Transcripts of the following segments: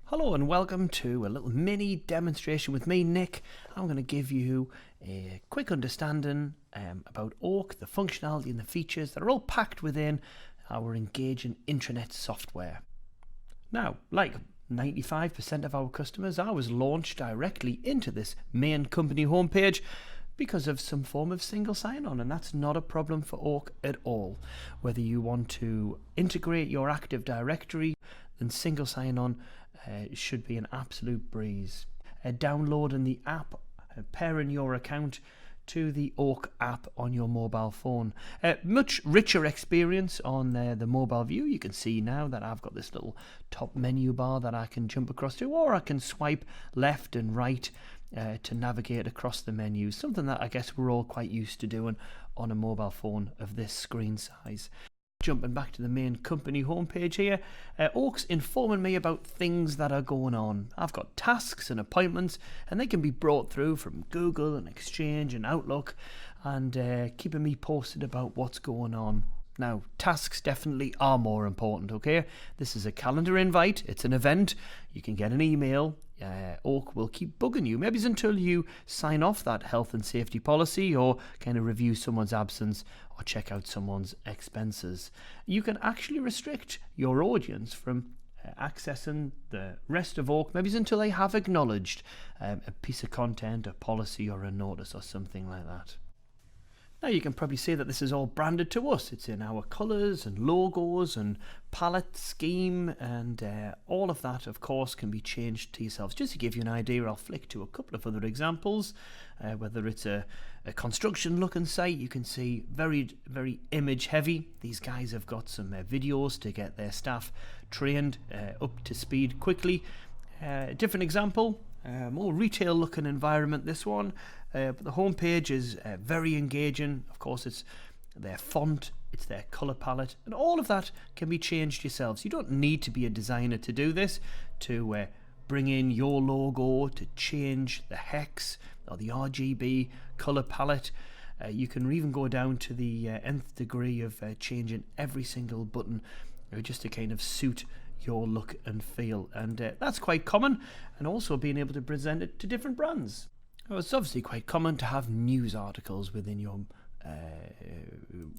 Hello and welcome to a little mini demonstration with me, Nick. I'm going to give you a quick understanding about Oak, the functionality and the features that are all packed within our engaging intranet software. Now, like 95% of our customers, I was launched directly into this main company homepage because of some form of single sign-on, and that's not a problem for Oak at all. Whether you want to integrate your Active Directory, then single sign-on should be an absolute breeze. Downloading the app, pairing your account to the Oak app on your mobile phone. Much richer experience on the mobile view. You can see now that I've got this little top menu bar that I can jump across to, or I can swipe left and right to navigate across the menus, something that I guess we're all quite used to doing on a mobile phone of this screen size. Jumping back to the main company homepage here, Oak's informing me about things that are going on. I've got tasks and appointments, and they can be brought through from Google and Exchange and Outlook, and keeping me posted about what's going on. Now, tasks definitely are more important, okay? This is a calendar invite, it's an event, you can get an email. Oak will keep bugging you, maybe it's until you sign off that health and safety policy, or kind of review someone's absence, or check out someone's expenses. You can actually restrict your audience from accessing the rest of Oak, maybe it's until they have acknowledged a piece of content, a policy, or a notice, or something like that. Now you can probably see that this is all branded to us. It's in our colours and logos and palette scheme, and all of that of course can be changed to yourselves. Just to give you an idea, I'll flick to a couple of other examples. Whether it's a construction looking site, you can see very image heavy. These guys have got some videos to get their staff trained up to speed quickly. Different example, more retail looking environment, this one. But the homepage is very engaging. Of course, it's their font, it's their color palette, and all of that can be changed yourselves. You don't need to be a designer to do this, to bring in your logo, to change the hex or the RGB color palette. You can even go down to the nth degree of changing every single button just to kind of suit your look and feel, and that's quite common, and also being able to present it to different brands. Well, it's obviously quite common to have news articles within your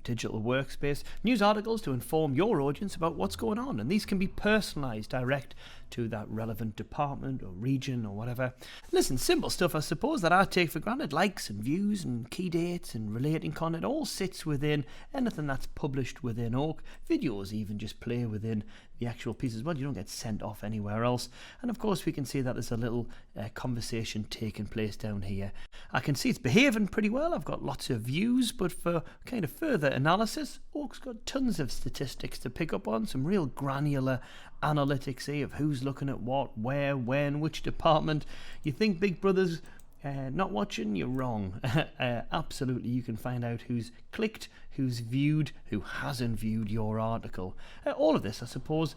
digital workspace. News articles to inform your audience about what's going on, and these can be personalised direct to that relevant department or region or whatever. Listen, simple stuff I suppose that I take for granted, likes and views and key dates and relating content, all sits within anything that's published within Oak. Videos even just play within the actual piece as well. You don't get sent off anywhere else. And of course we can see that there's a little conversation taking place down here. I can see it's behaving pretty well. I've got lots of views, but for kind of further analysis, Oak's got tons of statistics to pick up on, some real granular analytics here of who's looking at what, where, when, which department. You think Big Brother's not watching? You're wrong. Absolutely, you can find out who's clicked, who's viewed, who hasn't viewed your article. All of this, I suppose,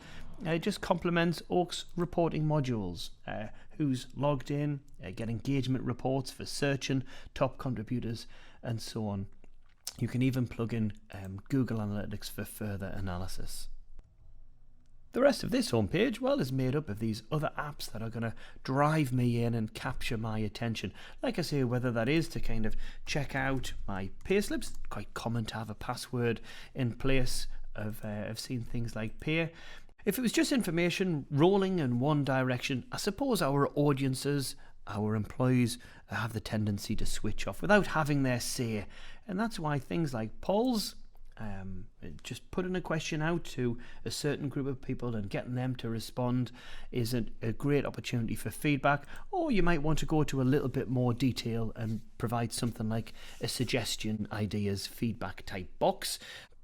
just complements Oak's reporting modules. Who's logged in, get engagement reports for searching, top contributors, and so on. You can even plug in Google Analytics for further analysis. The rest of this homepage, well, is made up of these other apps that are going to drive me in and capture my attention. Like I say, whether that is to kind of check out my payslips, quite common to have a password in place. I've seen things like Pay. If it was just information rolling in one direction, I suppose our audiences, our employees have the tendency to switch off without having their say. And that's why things like polls, just putting a question out to a certain group of people and getting them to respond is a great opportunity for feedback. Or you might want to go to a little bit more detail and provide something like a suggestion, ideas, feedback type box,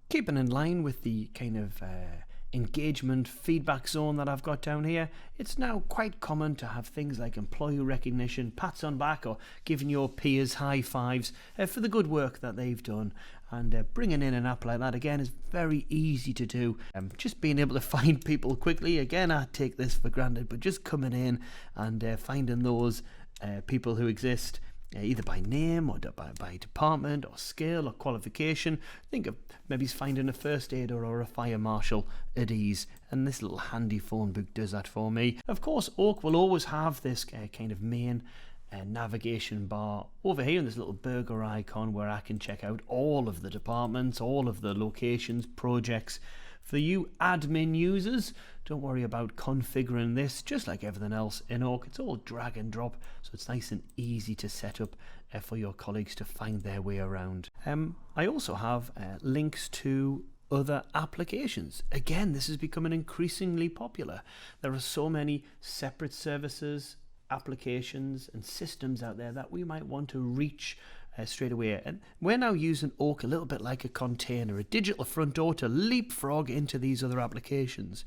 keeping in line with the kind of engagement feedback zone that I've got down here. It's now quite common to have things like employee recognition, pats on back, or giving your peers high fives for the good work that they've done. And bringing in an app like that again is very easy to do. Just being able to find people quickly, again, I take this for granted, but just coming in and finding those people who exist either by name or by department or skill or qualification. Think of maybe finding a first aider or a fire marshal at ease, and this little handy phone book does that for me. Of course, Oak will always have this kind of main navigation bar over here, in this little burger icon, where I can check out all of the departments, all of the locations, projects. For you admin users, don't worry about configuring this. Just like everything else in Oak, it's all drag and drop, so it's nice and easy to set up for your colleagues to find their way around. I also have links to other applications. Again, this is becoming increasingly popular. There are so many separate services, applications and systems out there that we might want to reach straight away, and we're now using Oak a little bit like a container, a digital front door to leapfrog into these other applications.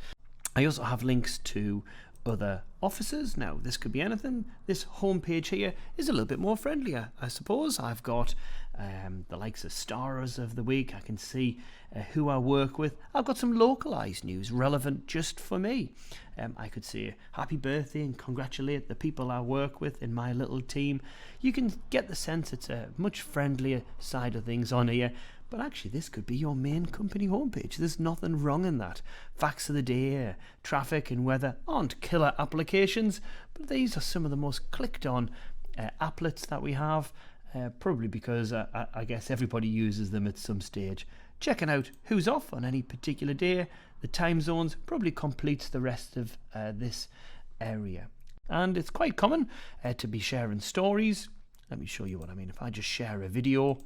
I also have links to other offices. Now, this could be anything. This homepage here is a little bit more friendlier, I suppose. I've got the likes of stars of the week. I can see who I work with. I've got some localized news relevant just for me. I could say happy birthday and congratulate the people I work with in my little team. You can get the sense it's a much friendlier side of things on here. But actually, this could be your main company homepage. There's nothing wrong in that. Facts of the day, traffic and weather aren't killer applications, but these are some of the most clicked on applets that we have, probably because I guess everybody uses them at some stage. Checking out who's off on any particular day, the time zones, probably completes the rest of this area. And it's quite common to be sharing stories. Let me show you what I mean. If I just share a video,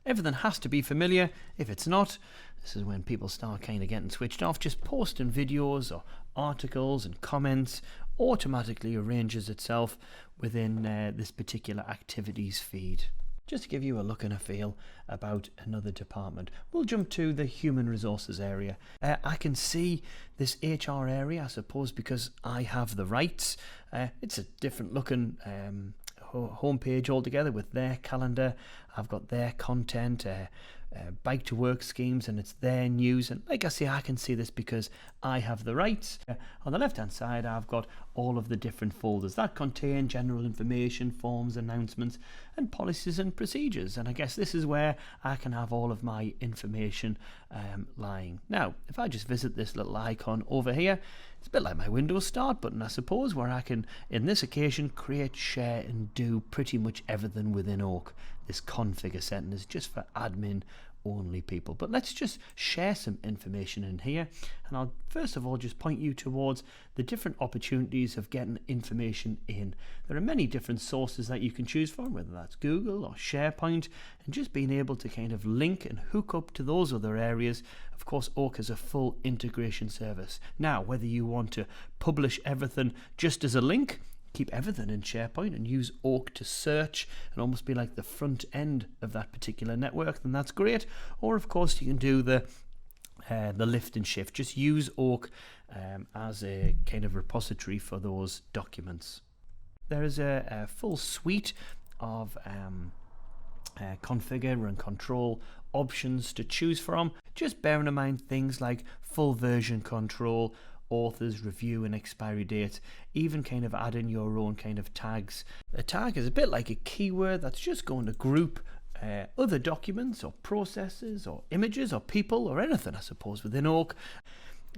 everything has to be familiar. If it's not, this is when people start kind of getting switched off. Just posting videos or articles and comments automatically arranges itself within this particular activities feed. Just to give you a look and a feel about another department, we'll jump to the human resources area. I can see this HR area, I suppose, because I have the rights. It's a different looking homepage altogether with their calendar. I've got their content, bike to work schemes, and it's their news. And like I say, I can see this because I have the rights. On the left hand side, I've got all of the different folders that contain general information, forms, announcements, and policies and procedures. And I guess this is where I can have all of my information lying. Now, if I just visit this little icon over here, it's a bit like my Windows Start button, I suppose, where I can, in this occasion, create, share, and do pretty much everything within Oak. This configure setting is just for admin only people. But let's just share some information in here, and I'll first of all just point you towards the different opportunities of getting information in. There are many different sources that you can choose from, whether that's Google or SharePoint, and just being able to kind of link and hook up to those other areas. Of course, Oak is a full integration service. Now, whether you want to publish everything just as a link, keep everything in SharePoint and use Oak to search and almost be like the front end of that particular network, then that's great. Or of course you can do the lift and shift. Just use Oak as a kind of repository for those documents. There is a full suite of configure and control options to choose from. Just bearing in mind things like full version control, authors, review and expiry dates, even kind of adding your own kind of tags. A tag is a bit like a keyword that's just going to group other documents or processes or images or people or anything, I suppose, within Oak.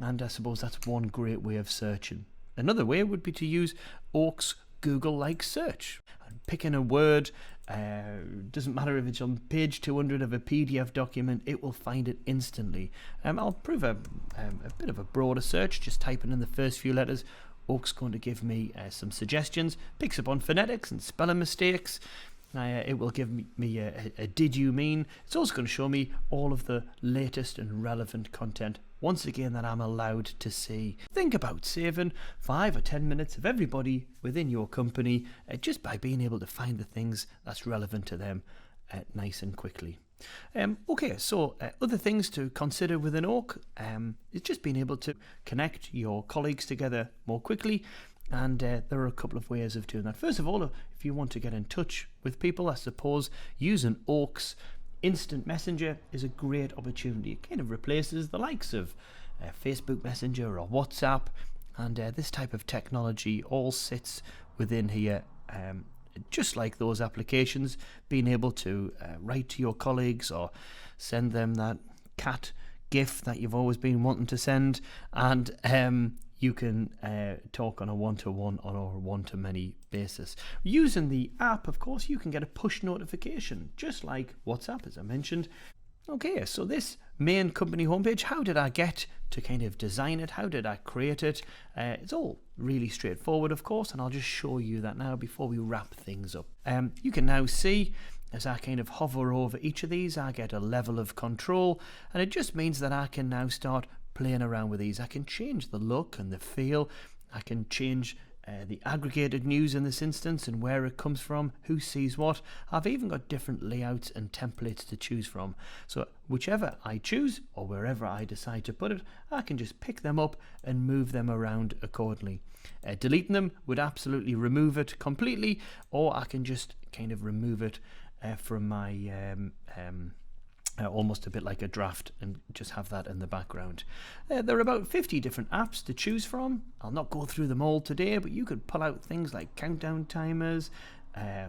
And I suppose that's one great way of searching. Another way would be to use Oak's Google-like search. And pick in a word, doesn't matter if it's on page 200 of a PDF document, it will find it instantly. I'll prove a bit of a broader search, just typing in the first few letters. Oak's going to give me some suggestions, picks up on phonetics and spelling mistakes. It will give me a did you mean. It's also going to show me all of the latest and relevant content, once again, that I'm allowed to see. Think about saving 5 or 10 minutes of everybody within your company just by being able to find the things that's relevant to them nice and quickly. Okay, so other things to consider within Oak is just being able to connect your colleagues together more quickly. And there are a couple of ways of doing that. First of all, if you want to get in touch with people, I suppose using Oak's Instant Messenger is a great opportunity. It kind of replaces the likes of Facebook Messenger or WhatsApp, and this type of technology all sits within here just like those applications, being able to write to your colleagues or send them that cat GIF that you've always been wanting to send, and you can talk on a one-to-one or a one-to-many basis. Using the app, of course, you can get a push notification, just like WhatsApp, as I mentioned. Okay, so this main company homepage, how did I get to kind of design it? How did I create it? It's all really straightforward, of course, and I'll just show you that now before we wrap things up. You can now see, as I kind of hover over each of these, I get a level of control, and it just means that I can now start playing around with these. I can change the look and the feel. I can change the aggregated news in this instance and where it comes from, who sees what. I've even got different layouts and templates to choose from. So whichever I choose or wherever I decide to put it, I can just pick them up and move them around accordingly. Deleting them would absolutely remove it completely, or I can just kind of remove it from my almost a bit like a draft and just have that in the background. There are about 50 different apps to choose from. I'll not go through them all today, but you could pull out things like countdown timers,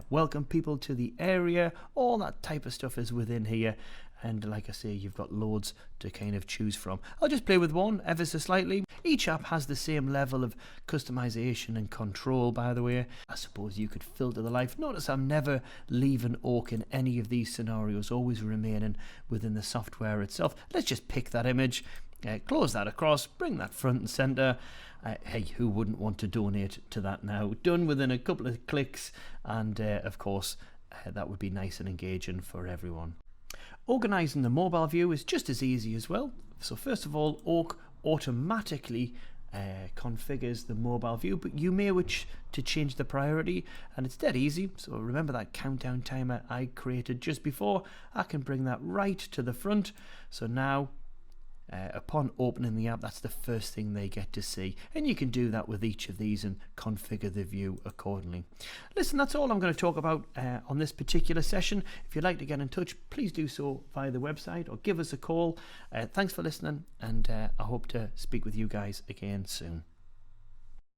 welcome people to the area, all that type of stuff is within here. And like I say, you've got loads to kind of choose from. I'll just play with one ever so slightly. Each app has the same level of customization and control, by the way. I suppose you could filter the life. Notice I'm never leaving Oak in any of these scenarios, always remaining within the software itself. Let's just pick that image, close that across, bring that front and center. Hey, who wouldn't want to donate to that now? Done within a couple of clicks, and of course, that would be nice and engaging for everyone. Organising the mobile view is just as easy as well. So first of all, Oak automatically configures the mobile view, but you may wish to change the priority, and it's dead easy. So remember that countdown timer I created just before. I can bring that right to the front. So now upon opening the app, that's the first thing they get to see, and you can do that with each of these and configure the view accordingly. Listen, that's all I'm going to talk about on this particular session. If you'd like to get in touch, please do so via the website or give us a call. Thanks for listening, and I hope to speak with you guys again soon.